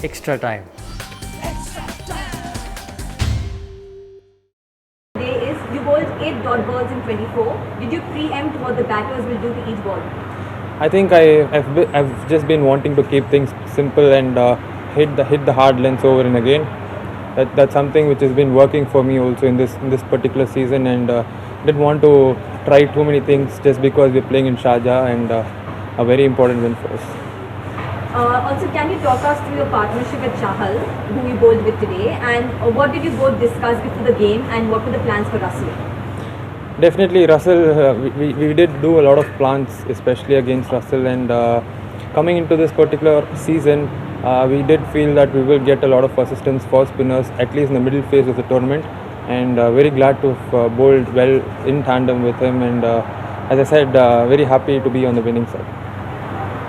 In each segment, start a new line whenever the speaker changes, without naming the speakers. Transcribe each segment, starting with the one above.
extra time.
Today is you bowled 8 dot balls in 24. Did you preempt what the batters will do to each ball?
I think I've just been wanting to keep things simple and hit the hard lengths over and again. That's something which has been working for me also in this particular season, and didn't want to try too many things just because we're playing in Sharjah and a very important win for us.
Also, can you talk us through your partnership with Chahal, who you bowled with today, and what did you both discuss before the game, and what were the plans for Russell?
Definitely, Russell. We did do a lot of plans, especially against Russell, and coming into this particular season, we did feel that we will get a lot of assistance for spinners, at least in the middle phase of the tournament, and very glad to have bowled well in tandem with him, and as I said, very happy to be on the winning side.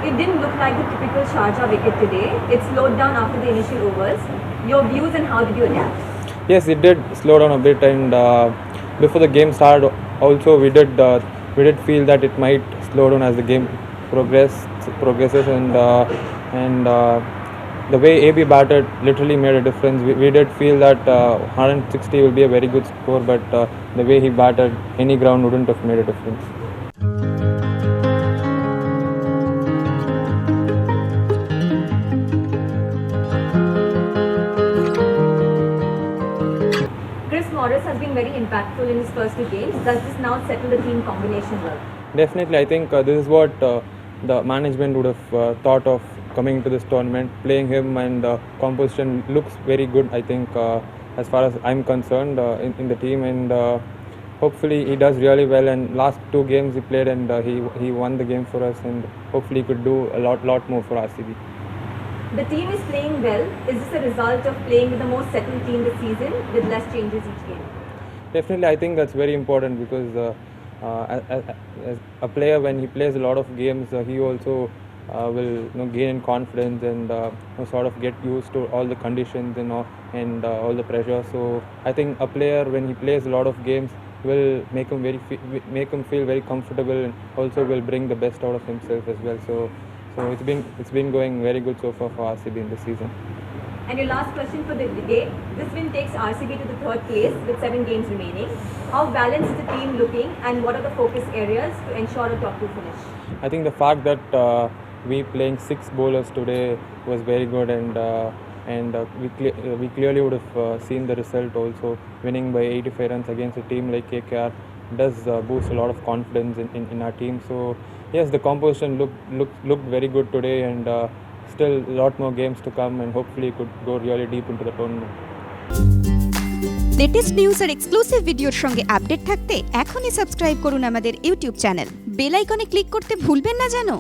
It didn't look like the typical Sharjah wicket today. It slowed down after the initial overs. Your views and how did you adapt?
Yes, it did slow down a bit, and before the game started, also we did feel that it might slow down as the game progresses, and the way AB batted literally made a difference. We did feel that 160 will be a very good score, but the way he batted, any ground wouldn't have made a difference.
Chris Morris has been very impactful in his first 2 games. Does this now settle the team combination well?
Definitely, I think this is what the management would have thought of coming into this tournament. Playing him and composition looks very good, I think, as far as I'm concerned, in the team, and hopefully he does really well. And last 2 games he played, and he won the game for us, and hopefully he could do a lot more for RCB.
The team is playing well. Is this a result of playing with a more settled team this season with less changes each game?
Definitely, I think that's very important because as a player, when he plays a lot of games, he also will gain in confidence and sort of get used to all the conditions and all the pressure. So I think a player, when he plays a lot of games, will make him feel very comfortable, and also will bring the best out of himself as well. So it's been going very good so far for RCB in this season.
And your last question for the day. This win takes RCB to the 3rd place with 7 games remaining. How balanced is the team looking, and what are the focus areas to ensure a top 2 finish?
I think the fact that we playing 6 bowlers today was very good, and we clearly would have seen the result also. Winning by 85 runs against a team like KKR does boost a lot of confidence in our team. So yes, the composition looked very good today, and still a lot more games to come, and hopefully could go really deep into the tournament.
Latest news আর exclusive ভিডিওর সঙ্গে update থাকতে এখনই subscribe করুন আমাদের YouTube channel. Bell আইকনে click করতে ভুলবেন না যেন।